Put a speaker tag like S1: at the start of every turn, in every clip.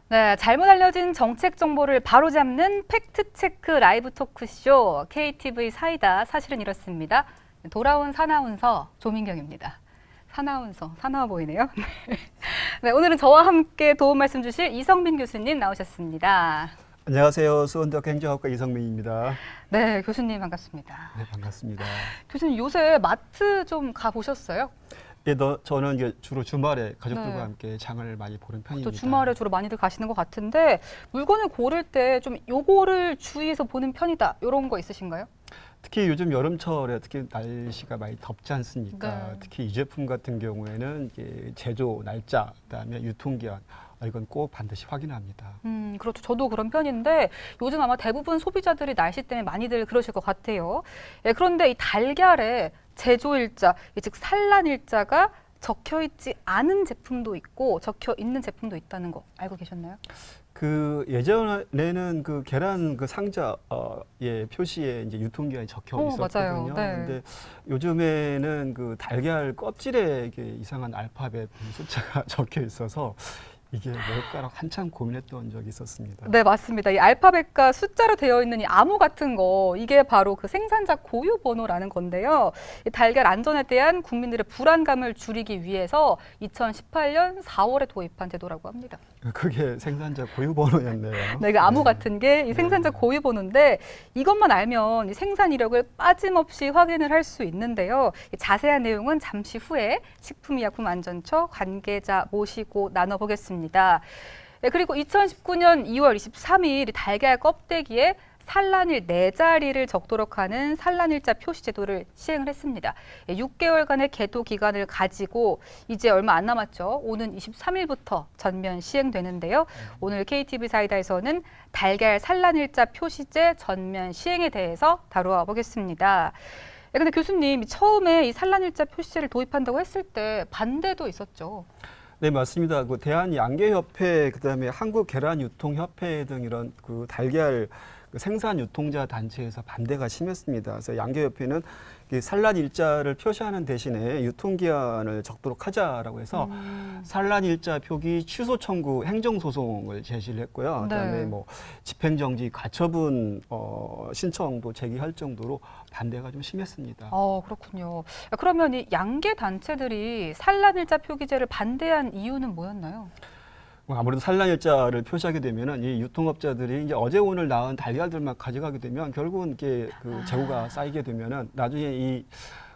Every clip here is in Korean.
S1: 네, 잘못 알려진 정책 정보를 바로잡는 팩트체크 라이브 토크쇼 KTV 사이다. 사실은 이렇습니다. 돌아온 사나운서 조민경입니다. 사나운서, 사나워 보이네요. 네, 오늘은 저와 함께 도움 말씀 주실 이성민 교수님 나오셨습니다.
S2: 안녕하세요. 수원대학교 행정학과 이성민입니다.
S1: 네, 교수님 반갑습니다.
S2: 네, 반갑습니다.
S1: 교수님 요새 마트 좀 가보셨어요?
S2: 예, 저는 이제 주로 주말에 가족들과
S1: 네.
S2: 함께 장을 많이 보는
S1: 또
S2: 편입니다.
S1: 주말에 주로 많이들 가시는 것 같은데 물건을 고를 때 좀 요거를 주의해서 보는 편이다. 이런 거 있으신가요?
S2: 특히 요즘 여름철에 특히 날씨가 많이 덥지 않습니까?
S1: 네.
S2: 특히 이 제품 같은 경우에는 이게 제조 날짜, 그다음에 유통기한 이건 꼭 반드시 확인합니다.
S1: 그렇죠. 저도 그런 편인데 요즘 아마 대부분 소비자들이 날씨 때문에 많이들 그러실 것 같아요. 예, 그런데 이 달걀에 제조일자, 즉 산란일자가 적혀 있지 않은 제품도 있고 적혀 있는 제품도 있다는 거 알고 계셨나요?
S2: 그 예전에는 그 계란 그 상자 예, 표시에 이제 유통기한이 적혀
S1: 맞아요.
S2: 있었거든요.
S1: 네.
S2: 근데 요즘에는 그 달걀 껍질에 이게 이상한 알파벳 숫자가 적혀 있어서 이게 뭘까라고 한참 고민했던 적이 있었습니다.
S1: 네, 맞습니다. 이 알파벳과 숫자로 되어 있는 이 암호 같은 거, 이게 바로 그 생산자 고유 번호라는 건데요. 이 달걀 안전에 대한 국민들의 불안감을 줄이기 위해서 2018년 4월에 도입한 제도라고 합니다.
S2: 그게 생산자 고유 번호였네요.
S1: 네, 그 암호 같은 게 이 생산자
S2: 네.
S1: 고유 번호인데 이것만 알면 이 생산 이력을 빠짐없이 확인을 할 수 있는데요. 이 자세한 내용은 잠시 후에 식품의약품안전처 관계자 모시고 나눠보겠습니다. 네, 그리고 2019년 2월 23일 달걀 껍데기에 산란일 4자리를 적도록 하는 산란일자 표시 제도를 시행을 했습니다. 6개월간의 계도 기간을 가지고 이제 얼마 안 남았죠. 오는 23일부터 전면 시행되는데요. 오늘 KTV 사이다에서는 달걀 산란일자 표시제 전면 시행에 대해서 다루어 보겠습니다. 근데 교수님, 처음에 이 산란일자 표시제를 도입한다고 했을 때 반대도 있었죠.
S2: 네, 맞습니다. 그 대한양계협회, 그다음에 한국계란유통협회 등 이런 그 달걀 그 생산 유통자 단체에서 반대가 심했습니다. 그래서 양계협회는 이 산란 일자를 표시하는 대신에 유통기한을 적도록 하자라고 해서 산란 일자 표기 취소 청구 행정소송을 제시를 했고요. 그다음에
S1: 네.
S2: 뭐 집행정지 가처분 신청도 제기할 정도로 반대가 좀 심했습니다.
S1: 그렇군요. 그러면 이 양계 단체들이 산란일자 표기제를 반대한 이유는 뭐였나요?
S2: 아무래도 산란일자를 표시하게 되면은 이 유통업자들이 이제 어제 오늘 낳은 달걀들만 가져가게 되면 결국은 이게 그 재고가 쌓이게 되면은 나중에 이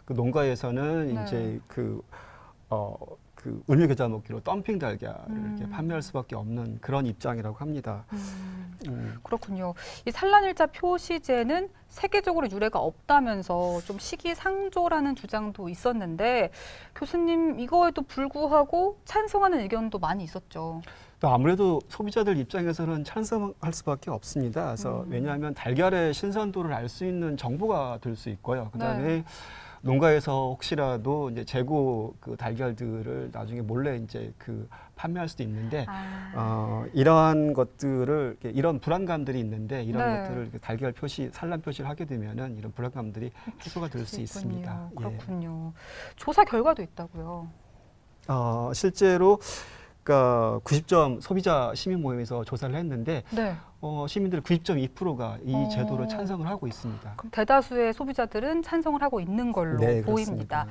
S2: 그 농가에서는
S1: 네.
S2: 이제 그 을미계좌 먹기로 덤핑 달걀을 이렇게 판매할 수밖에 없는 그런 입장이라고 합니다.
S1: 그렇군요. 이 산란일자 표시제는 세계적으로 유례가 없다면서 좀 시기상조라는 주장도 있었는데 교수님 이거에도 불구하고 찬성하는 의견도 많이 있었죠.
S2: 또 아무래도 소비자들 입장에서는 찬성할 수밖에 없습니다. 그래서 왜냐하면 달걀의 신선도를 알 수 있는 정보가 될 수 있고요. 그다음에
S1: 네.
S2: 농가에서 혹시라도 이제 재고 그 달걀들을 나중에 몰래 이제 그 판매할 수도 있는데 이러한 것들을 이런 불안감들이 있는데 이런
S1: 네.
S2: 것들을 이렇게 달걀 표시 산란 표시를 하게 되면은 이런 불안감들이 해소가 될 수 있습니다. 예.
S1: 그렇군요. 조사 결과도 있다고요.
S2: 실제로 그러니까 90점 소비자 시민 모임에서 조사를 했는데
S1: 네.
S2: 시민들 90.2%가 이 제도를 찬성을 하고 있습니다.
S1: 그럼 대다수의 소비자들은 찬성을 하고 있는 걸로
S2: 네,
S1: 보입니다.
S2: 그렇습니다.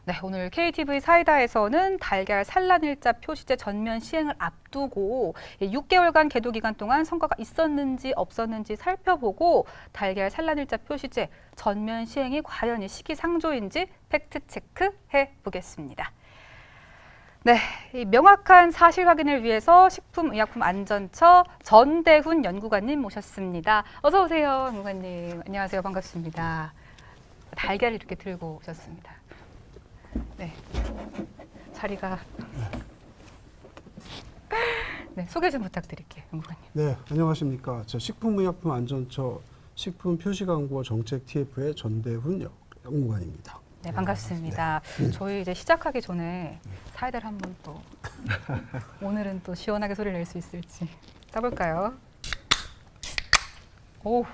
S1: 네, 오늘 KTV 사이다에서는 달걀 산란일자 표시제 전면 시행을 앞두고 6개월간 계도 기간 동안 성과가 있었는지 없었는지 살펴보고 달걀 산란일자 표시제 전면 시행이 과연 시기상조인지 팩트체크 해보겠습니다. 네, 이 명확한 사실 확인을 위해서 식품의약품안전처 전대훈 연구관님 모셨습니다. 어서 오세요, 연구관님. 안녕하세요, 반갑습니다. 달걀을 이렇게 들고 오셨습니다. 네, 자리가 네, 소개 좀 부탁드릴게요, 연구관님.
S3: 네, 안녕하십니까. 저 식품의약품안전처 식품표시광고 정책 TF의 전대훈 연구관입니다.
S1: 네, 반갑습니다. 저희 이제 시작하기 전에 사이다를 한번 또 오늘은 또 시원하게 소리를 낼 수 있을지 따볼까요? 오.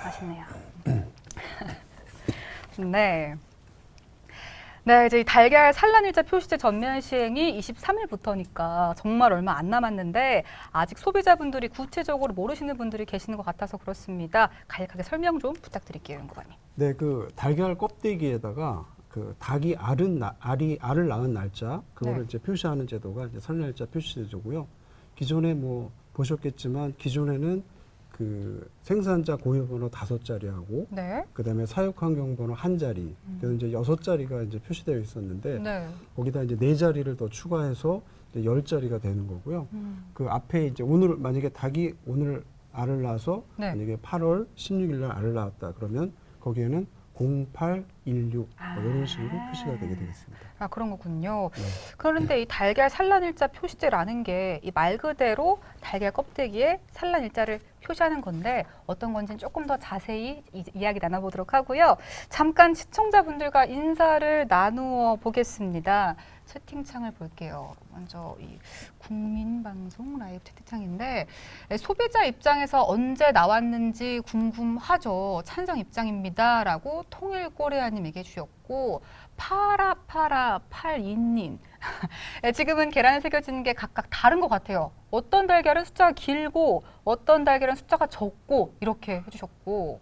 S1: 맛있네요. 네. 네, 이제 이 달걀 산란일자 표시제 전면 시행이 23일부터니까 정말 얼마 안 남았는데 아직 소비자분들이 구체적으로 모르시는 분들이 계시는 것 같아서 그렇습니다. 간략하게 설명 좀 부탁드릴게요, 연구관님.
S3: 네, 그 달걀 껍데기에다가 그 닭이 알을 낳은 날짜 그거를
S1: 네.
S3: 이제 표시하는 제도가 이제 산란일자 표시제도고요. 기존에 뭐 보셨겠지만 기존에는 그 생산자 고유번호 5자리하고
S1: 네.
S3: 그다음에 사육환경번호 1자리, 그래서 이제 6자리가 이제 표시되어 있었는데
S1: 네.
S3: 거기다 이제 4자리를 더 추가해서 이제 10자리가 되는 거고요. 그 앞에 이제 오늘 만약에 닭이 오늘 알을 낳아서
S1: 네.
S3: 만약에 8월 16일 날 알을 낳았다 그러면 거기에는 0816 뭐 이런 식으로 표시가 되게 되겠습니다.
S1: 아, 그런 거군요.
S3: 네.
S1: 그런데 이 달걀 산란일자 표시제라는 게 이 말 그대로 달걀 껍데기에 산란일자를 표시하는 건데 어떤 건지는 조금 더 자세히 이야기 나눠보도록 하고요. 잠깐 시청자분들과 인사를 나누어 보겠습니다. 채팅창을 볼게요. 먼저 이 국민방송 라이브 채팅창인데 소비자 입장에서 언제 나왔는지 궁금하죠. 찬성 입장입니다라고 통일꼬레아님 얘기해 주셨고 파라파라82님 지금은 계란에 새겨지는 게 각각 다른 것 같아요. 어떤 달걀은 숫자가 길고 어떤 달걀은 숫자가 적고 이렇게 해주셨고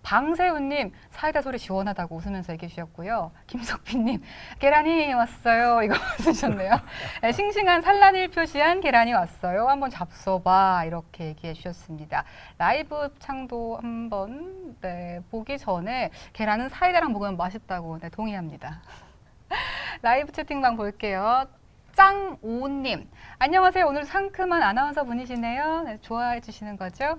S1: 방세훈님 사이다 소리 시원하다고 웃으면서 얘기해 주셨고요. 김석빈님 계란이 왔어요. 이거 쓰셨네요. 싱싱한 산란일 표시한 계란이 왔어요. 한번 잡숴봐 이렇게 얘기해 주셨습니다. 라이브 창도 한번 보기 전에 계란은 사이다랑 먹으면 맛있다고 동의합니다. 라이브 채팅방 볼게요. 짱오님 안녕하세요. 오늘 상큼한 아나운서 분이시네요. 네, 좋아해 주시는 거죠?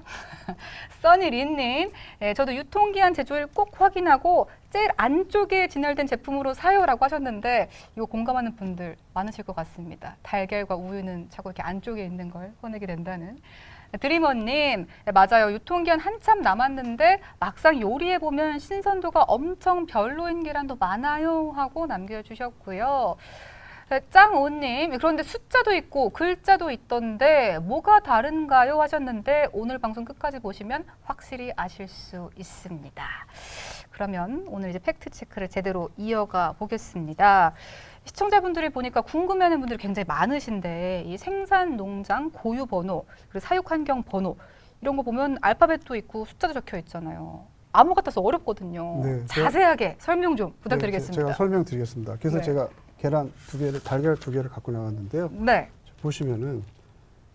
S1: 써니린님 저도 유통기한 제조일 꼭 확인하고 제일 안쪽에 진열된 제품으로 사요라고 하셨는데 이거 공감하는 분들 많으실 것 같습니다. 달걀과 우유는 자꾸 이렇게 안쪽에 있는 걸 꺼내게 된다는. 드리머님 맞아요. 유통기한 한참 남았는데 막상 요리해보면 신선도가 엄청 별로인 계란도 많아요 하고 남겨주셨고요. 짱오님 그런데 숫자도 있고 글자도 있던데 뭐가 다른가요 하셨는데 오늘 방송 끝까지 보시면 확실히 아실 수 있습니다. 그러면 오늘 이제 팩트 체크를 제대로 이어가 보겠습니다. 시청자분들이 보니까 궁금해하는 분들이 굉장히 많으신데 이 생산 농장 고유 번호 그리고 사육 환경 번호 이런 거 보면 알파벳도 있고 숫자도 적혀 있잖아요. 암호 같아서 어렵거든요.
S3: 네,
S1: 자세하게 설명 좀 부탁드리겠습니다.
S3: 제가 설명드리겠습니다. 그래서
S1: 네.
S3: 제가 계란 2개를 달걀 2개를 갖고 나왔는데요.
S1: 네.
S3: 보시면은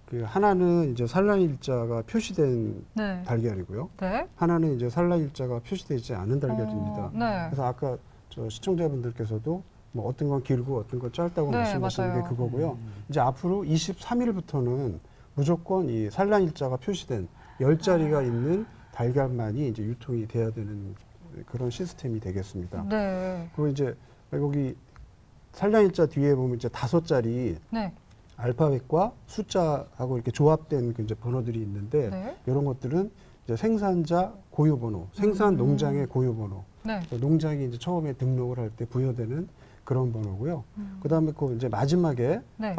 S3: 그 하나는 이제 산란일자가 표시된
S1: 네.
S3: 달걀이고요.
S1: 네.
S3: 하나는 이제 산란일자가 표시되어 있지 않은 달걀입니다.
S1: 네.
S3: 그래서 아까 저 시청자분들께서도 뭐 어떤 건 길고 어떤 건 짧다고
S1: 네,
S3: 말씀하시는 게
S1: 맞아요.
S3: 그거고요. 이제 앞으로 23일부터는 무조건 이 산란일자가 표시된 10자리가 있는 달걀만이 이제 유통이 돼야 되는 그런 시스템이 되겠습니다.
S1: 네.
S3: 그리고 이제 여기 산란일자 뒤에 보면 이제 5자리
S1: 네.
S3: 알파벳과 숫자하고 이렇게 조합된 그 이제 번호들이 있는데
S1: 네.
S3: 이런 것들은 이제 생산자 고유번호, 생산 농장의 고유번호,
S1: 네.
S3: 농장이 이제 처음에 등록을 할 때 부여되는 그런 번호고요. 그다음에 그 이제 마지막에
S1: 네.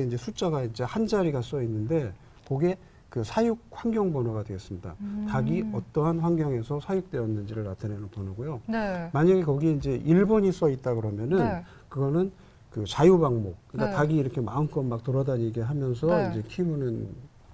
S3: 이제 숫자가 이제 1자리가 써 있는데 그게 그 사육 환경 번호가 되겠습니다. 닭이 어떠한 환경에서 사육되었는지를 나타내는 번호고요.
S1: 네.
S3: 만약에 거기에 이제 1번이 써 있다 그러면은
S1: 네.
S3: 그거는 그 자유방목. 그러니까
S1: 네.
S3: 닭이 이렇게 마음껏 막 돌아다니게 하면서
S1: 네.
S3: 이제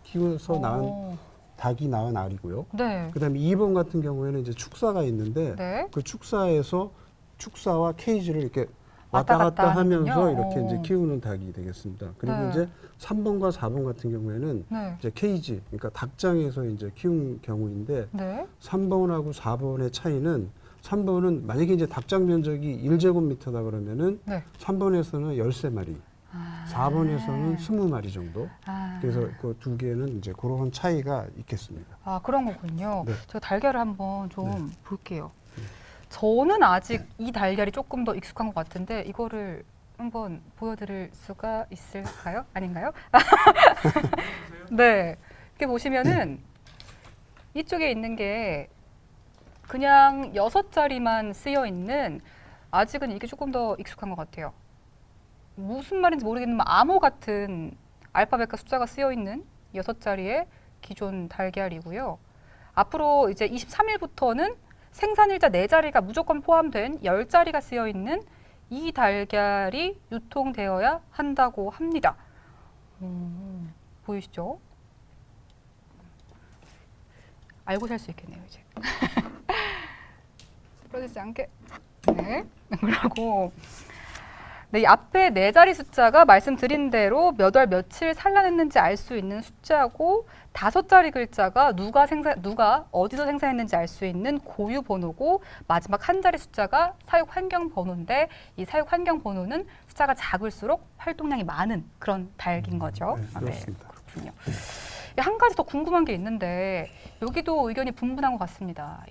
S3: 키워서 낳은
S1: 어.
S3: 닭이 낳은 알이고요.
S1: 네.
S3: 그다음에 2번 같은 경우에는 이제 축사가 있는데
S1: 네.
S3: 그 축사에서 축사와 케이지를 이렇게
S1: 왔다
S3: 왔다
S1: 갔다
S3: 갔다 하면서
S1: 하는군요.
S3: 이렇게
S1: 어.
S3: 이제 키우는 닭이 되겠습니다. 그리고
S1: 네.
S3: 이제 3번과 4번 같은 경우에는
S1: 네.
S3: 이제 케이지, 그러니까 닭장에서 이제 키운 경우인데
S1: 네.
S3: 3번하고 4번의 차이는 3번은 만약에 이제 닭장 면적이 1제곱미터다 그러면은
S1: 네.
S3: 3번에서는 13마리,
S1: 아.
S3: 4번에서는 20마리 정도.
S1: 아.
S3: 그래서 그 두 개는 이제 그런 차이가 있겠습니다.
S1: 아, 그런 거군요.
S3: 네.
S1: 제가 달걀을 한번 좀 볼게요. 저는 아직 이 달걀이 조금 더 익숙한 것 같은데 이거를 한번 보여드릴 수가 있을까요? 아닌가요? 네. 이렇게 보시면은 이쪽에 있는 게 그냥 6자리만 쓰여 있는 아직은 이게 조금 더 익숙한 것 같아요. 무슨 말인지 모르겠는데 암호 같은 알파벳과 숫자가 쓰여 있는 6자리의 기존 달걀이고요. 앞으로 이제 23일부터는 생산일자 4자리가 무조건 포함된 10자리가 쓰여 있는 이 달걀이 유통되어야 한다고 합니다. 보이시죠? 알고 살 수 있겠네요, 이제. 부러지지 않게. 네. 그리고 네, 이 앞에 네 자리 숫자가 말씀드린 대로 몇 월 며칠 산란했는지 알 수 있는 숫자고, 다섯 자리 글자가 누가 어디서 생산했는지 알 수 있는 고유 번호고, 마지막 한 자리 숫자가 사육 환경 번호인데, 이 사육 환경 번호는 숫자가 작을수록 활동량이 많은 그런 닭인 거죠.
S3: 네, 그렇습니다.
S1: 그렇군요. 한 가지 더 궁금한 게 있는데, 여기도 의견이 분분한 것 같습니다.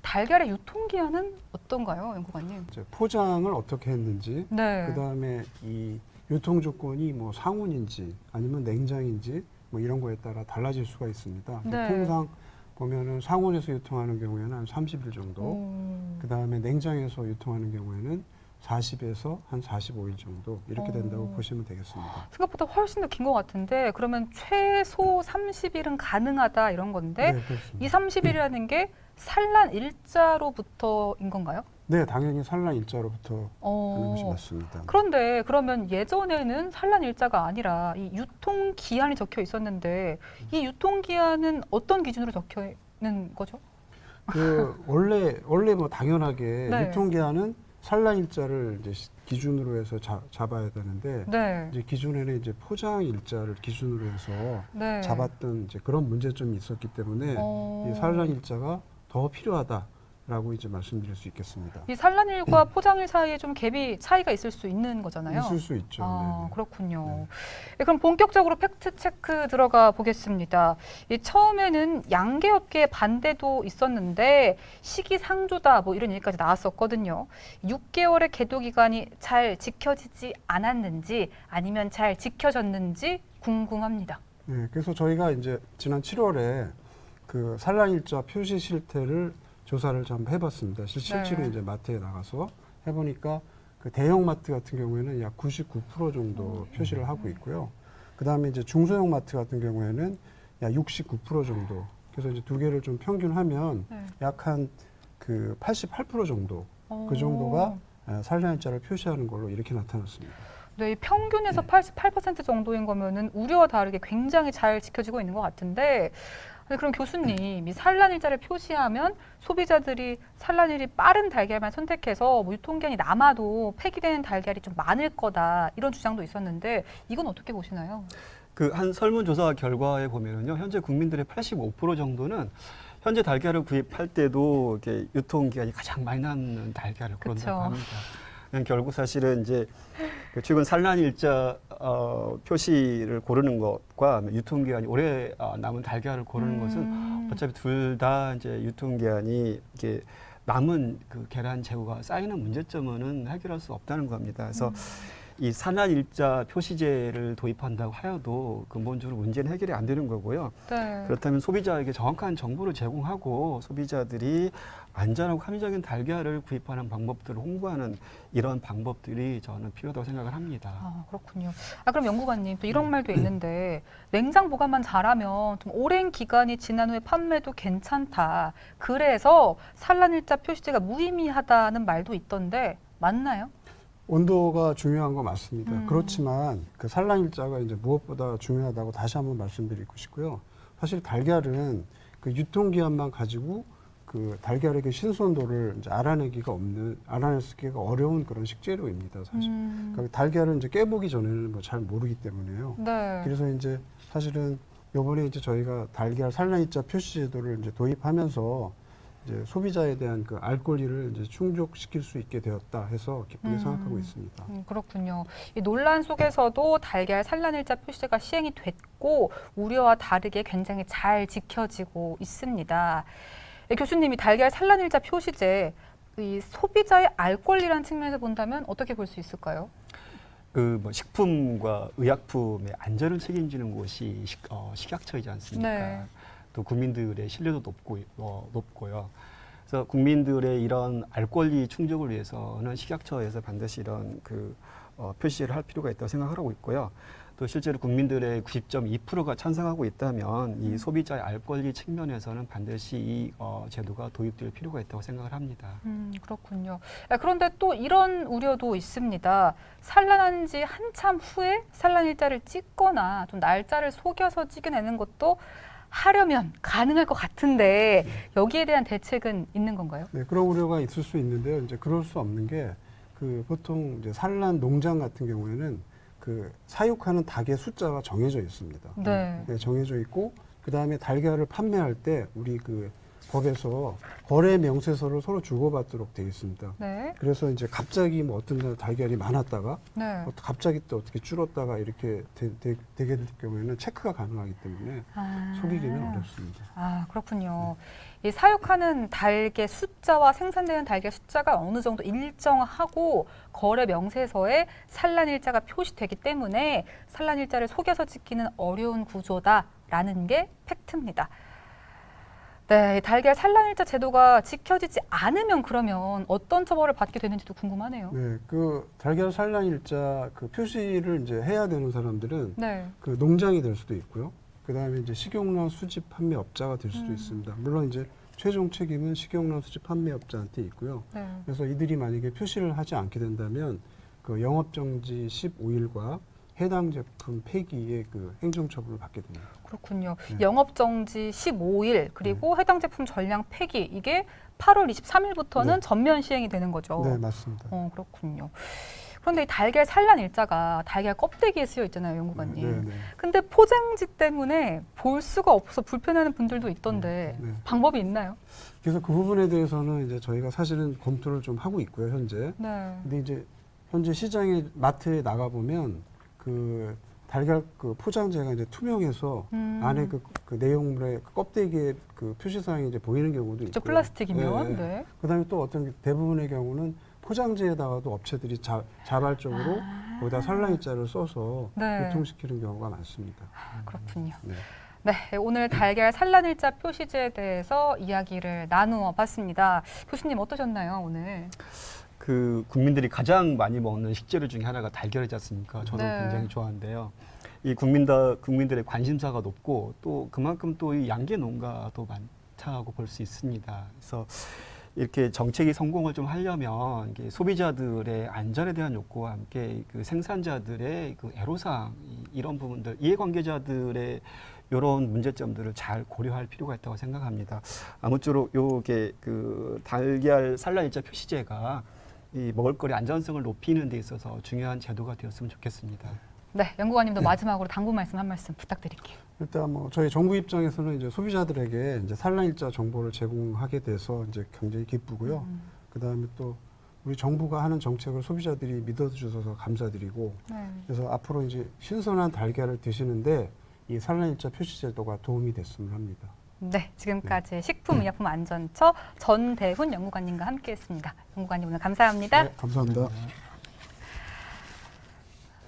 S1: 달걀의 유통기한은 어떤가요, 연구관님?
S3: 이제 포장을 어떻게 했는지,
S1: 네.
S3: 그다음에 이 유통 조건이 뭐 상온인지 아니면 냉장인지 뭐 이런 거에 따라 달라질 수가 있습니다.
S1: 네.
S3: 통상 보면은 상온에서 유통하는 경우에는 한 30일 정도, 그다음에 냉장에서 유통하는 경우에는 40에서 한 45일 정도 이렇게 된다고 보시면 되겠습니다.
S1: 생각보다 훨씬 더 긴 것 같은데, 그러면 최소 30일은 가능하다 이런 건데,
S3: 네, 그렇습니다.
S1: 이 30일이라는 게 산란 일자로부터인 건가요?
S3: 네, 당연히 산란 일자로부터 하는 것이 맞습니다.
S1: 그런데 그러면 예전에는 산란 일자가 아니라 이 유통 기한이 적혀 있었는데, 이 유통 기한은 어떤 기준으로 적혀 있는 거죠?
S3: 그 원래 뭐 당연하게
S1: 네.
S3: 유통기한은 산란 일자를 이제 기준으로 해서 잡아야 되는데,
S1: 네.
S3: 이제 기존에는 이제 포장 일자를 기준으로 해서
S1: 네.
S3: 잡았던 이제 그런 문제점이 있었기 때문에 이 산란 일자가 더 필요하다라고 이제 말씀드릴 수 있겠습니다.
S1: 이 산란일과 포장일 사이에 좀 갭이 차이가 있을 수 있는 거잖아요.
S3: 있을 수 있죠. 네네.
S1: 그렇군요. 네, 그럼 본격적으로 팩트 체크 들어가 보겠습니다. 처음에는 양계업계의 반대도 있었는데 시기상조다 뭐 이런 얘기까지 나왔었거든요. 6개월의 계도 기간이 잘 지켜지지 않았는지 아니면 잘 지켜졌는지 궁금합니다.
S3: 네, 그래서 저희가 이제 지난 7월에 그 산란 일자 표시 실태를 조사를 좀 해봤습니다. 실제로
S1: 네.
S3: 이제 마트에 나가서 해보니까 그 대형 마트 같은 경우에는 약 99% 정도 표시를 하고 있고요. 그 다음에 이제 중소형 마트 같은 경우에는 약 69% 정도. 그래서 이제 두 개를 좀 평균하면
S1: 네.
S3: 약 한 그 88% 정도 그 정도가 산란 일자를 표시하는 걸로 이렇게 나타났습니다.
S1: 네, 이 평균에서 88% 정도인 거면은 우려와 다르게 굉장히 잘 지켜지고 있는 것 같은데, 아니, 그럼 교수님, 이 산란일자를 표시하면 소비자들이 산란일이 빠른 달걀만 선택해서 뭐 유통기한이 남아도 폐기되는 달걀이 좀 많을 거다 이런 주장도 있었는데, 이건 어떻게 보시나요?
S2: 그 한 설문조사 결과에 보면은요, 현재 국민들의 85% 정도는 현재 달걀을 구입할 때도 이렇게 유통기한이 가장 많이 남는 달걀을 고른다고
S1: 그쵸.
S2: 합니다. 결국 사실은 이제 그 최근 산란일자 표시를 고르는 것과 유통기한이 오래 남은 달걀을 고르는 것은 어차피 둘 다 이제 유통기한이 이게 남은 그 계란 재고가 쌓이는 문제점은 해결할 수 없다는 겁니다. 그래서 이 산란일자 표시제를 도입한다고 하여도 근본적으로 문제는 해결이 안 되는 거고요.
S1: 네.
S2: 그렇다면 소비자에게 정확한 정보를 제공하고 소비자들이 안전하고 합리적인 달걀을 구입하는 방법들을 홍보하는 이런 방법들이 저는 필요하다고 생각을 합니다.
S1: 그렇군요. 그럼 연구관님, 또 이런 말도 있는데, 냉장 보관만 잘하면 좀 오랜 기간이 지난 후에 판매도 괜찮다. 그래서 산란일자 표시제가 무의미하다는 말도 있던데, 맞나요?
S3: 온도가 중요한 거 맞습니다. 그렇지만 그 산란 일자가 이제 무엇보다 중요하다고 다시 한번 말씀드리고 싶고요. 사실 달걀은 그 유통기한만 가지고 그 달걀의 그 신선도를 이제 알아내기가 어려운 그런 식재료입니다, 사실. 그러니까 달걀은 이제 깨보기 전에는 뭐 잘 모르기 때문에요.
S1: 네.
S3: 그래서 이제 사실은 요번에 이제 저희가 달걀 산란일자 표시 제도를 이제 도입하면서 이제 소비자에 대한 그 알 권리를 이제 충족시킬 수 있게 되었다 해서 기쁘게 생각하고 있습니다.
S1: 그렇군요. 이 논란 속에서도 달걀 산란일자 표시제가 시행이 됐고 우려와 다르게 굉장히 잘 지켜지고 있습니다. 교수님이 달걀 산란일자 표시제, 이 소비자의 알 권리라는 측면에서 본다면 어떻게 볼 수 있을까요?
S2: 그 뭐 식품과 의약품의 안전을 책임지는 곳이 식약처이지 않습니까?
S1: 네.
S2: 또 국민들의 신뢰도 높고요. 그래서 국민들의 이런 알 권리 충족을 위해서는 식약처에서 반드시 이런 그 표시를 할 필요가 있다고 생각하고 있고요. 또 실제로 국민들의 90.2%가 찬성하고 있다면 이 소비자의 알 권리 측면에서는 반드시 이 제도가 도입될 필요가 있다고 생각을 합니다.
S1: 그렇군요. 그런데 또 이런 우려도 있습니다. 산란한 지 한참 후에 산란일자를 찍거나 좀 날짜를 속여서 찍어내는 것도 하려면 가능할 것 같은데 여기에 대한 대책은 있는 건가요?
S3: 네, 그런 우려가 있을 수 있는데요. 이제 그럴 수 없는 게 보통 이제 산란 농장 같은 경우에는 사육하는 닭의 숫자가 정해져 있습니다.
S1: 네.
S3: 네, 정해져 있고 그 다음에 달걀을 판매할 때 우리 법에서 거래 명세서를 서로 주고받도록 되어 있습니다.
S1: 네.
S3: 그래서 이제 갑자기 뭐 어떤 날 달걀이 많았다가
S1: 네.
S3: 갑자기 또 어떻게 줄었다가 이렇게 되게 될 경우에는 체크가 가능하기 때문에 속이기는 어렵습니다.
S1: 아, 그렇군요. 이 사육하는 닭의 숫자와 생산되는 닭의 숫자가 어느 정도 일정하고 거래 명세서에 산란일자가 표시되기 때문에 산란일자를 속여서 찍기는 어려운 구조다라는 게 팩트입니다. 네, 달걀 산란일자 제도가 지켜지지 않으면 그러면 어떤 처벌을 받게 되는지도 궁금하네요.
S3: 네, 달걀 산란일자 표시를 이제 해야 되는 사람들은
S1: 네.
S3: 농장이 될 수도 있고요. 그 다음에 이제 식용란 수집 판매업자가 될 수도 있습니다. 물론 이제 최종 책임은 식용란 수집 판매업자한테 있고요.
S1: 네.
S3: 그래서 이들이 만약에 표시를 하지 않게 된다면 영업정지 15일과 해당 제품 폐기의 행정처분을 받게 됩니다.
S1: 그렇군요.
S3: 네.
S1: 영업정지 15일 그리고 해당 제품 전량 폐기 이게 8월 23일부터는
S3: 네.
S1: 전면 시행이 되는 거죠.
S3: 네, 맞습니다.
S1: 그렇군요. 그런데 이 달걀 산란 일자가 달걀 껍데기에 쓰여 있잖아요, 연구관님.
S3: 네, 네.
S1: 근데 포장지 때문에 볼 수가 없어서 불편해하는 분들도 있던데
S3: 네.
S1: 방법이 있나요?
S3: 그래서 그 부분에 대해서는 이제 저희가 사실은 검토를 좀 하고 있고요, 현재.
S1: 네.
S3: 근데 이제 현재 시장에 마트에 나가 보면 달걀 포장재가 이제 투명해서 안에 그 내용물의 내용물에 표시사항이 이제 보이는 경우도 있고요.
S1: 플라스틱이면.
S3: 네.
S1: 네.
S3: 그다음에 또 대부분의 경우는 포장지에다가도 업체들이 자발적으로 거기다 산란일자를 써서
S1: 네.
S3: 유통시키는 경우가 많습니다.
S1: 그렇군요.
S3: 네.
S1: 네, 오늘 달걀 산란일자 표시제에 대해서 이야기를 나누어 봤습니다. 교수님 어떠셨나요, 오늘?
S2: 국민들이 가장 많이 먹는 식재료 중에 하나가 달걀이지 않습니까? 저도
S1: 네.
S2: 굉장히 좋아하는데요. 이 국민들의 관심사가 높고 또 그만큼 또 이 양계 농가도 많다고 볼 수 있습니다. 그래서 이렇게 정책이 성공을 좀 하려면 이게 소비자들의 안전에 대한 욕구와 함께 생산자들의 애로사항 이런 부분들, 이해관계자들의 이런 문제점들을 잘 고려할 필요가 있다고 생각합니다. 아무쪼록 요게 달걀 산란일자 표시제가 이 먹을거리 안전성을 높이는 데 있어서 중요한 제도가 되었으면 좋겠습니다.
S1: 네, 연구관님도 마지막으로 당부 말씀 한 말씀 부탁드릴게요.
S3: 일단 저희 정부 입장에서는 이제 소비자들에게 이제 산란일자 정보를 제공하게 돼서 이제 굉장히 기쁘고요. 그다음에 또 우리 정부가 하는 정책을 소비자들이 믿어주셔서 감사드리고,
S1: 네.
S3: 그래서 앞으로 이제 신선한 달걀을 드시는데 이 산란일자 표시제도가 도움이 됐으면 합니다.
S1: 네, 지금까지 식품의약품안전처 전대훈 연구관님과 함께했습니다. 연구관님 오늘 감사합니다.
S3: 네, 감사합니다.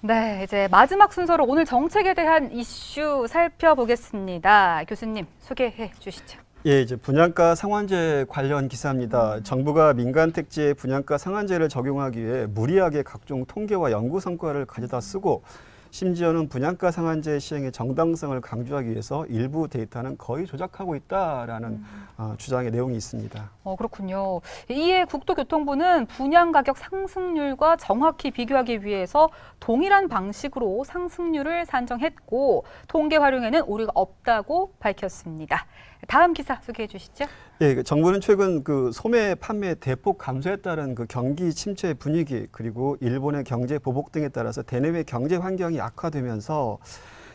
S1: 네, 이제 마지막 순서로 오늘 정책에 대한 이슈 살펴보겠습니다. 교수님 소개해 주시죠.
S2: 예, 이제 분양가 상한제 관련 기사입니다. 정부가 민간 택지에 분양가 상한제를 적용하기 위해 무리하게 각종 통계와 연구 성과를 가져다 쓰고 심지어는 분양가 상한제 시행의 정당성을 강조하기 위해서 일부 데이터는 거의 조작하고 있다라는 주장의 내용이 있습니다.
S1: 그렇군요. 이에 국토교통부는 분양가격 상승률과 정확히 비교하기 위해서 동일한 방식으로 상승률을 산정했고 통계 활용에는 오류가 없다고 밝혔습니다. 다음 기사 소개해 주시죠.
S2: 예, 정부는 최근 소매 판매 대폭 감소에 따른 경기 침체 분위기 그리고 일본의 경제 보복 등에 따라서 대내외 경제 환경이 악화되면서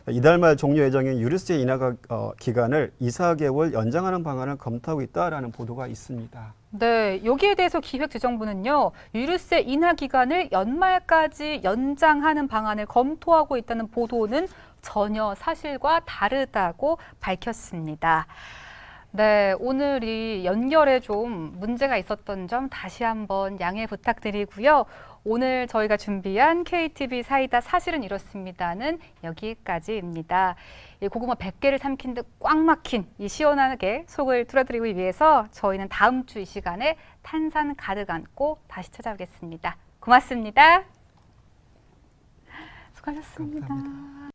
S2: 이달 말 종료 예정인 유류세 인하 기간을 2~4개월 연장하는 방안을 검토하고 있다라는 보도가 있습니다.
S1: 네, 여기에 대해서 기획재정부는요, 유류세 인하 기간을 연말까지 연장하는 방안을 검토하고 있다는 보도는 전혀 사실과 다르다고 밝혔습니다. 네, 오늘 이 연결에 좀 문제가 있었던 점 다시 한번 양해 부탁드리고요. 오늘 저희가 준비한 KTV 사이다 사실은 이렇습니다는 여기까지입니다. 이 고구마 100개를 삼킨 듯 꽉 막힌 이 시원하게 속을 뚫어드리기 위해서 저희는 다음 주 이 시간에 탄산 가득 안고 다시 찾아오겠습니다. 고맙습니다. 수고하셨습니다.
S2: 감사합니다.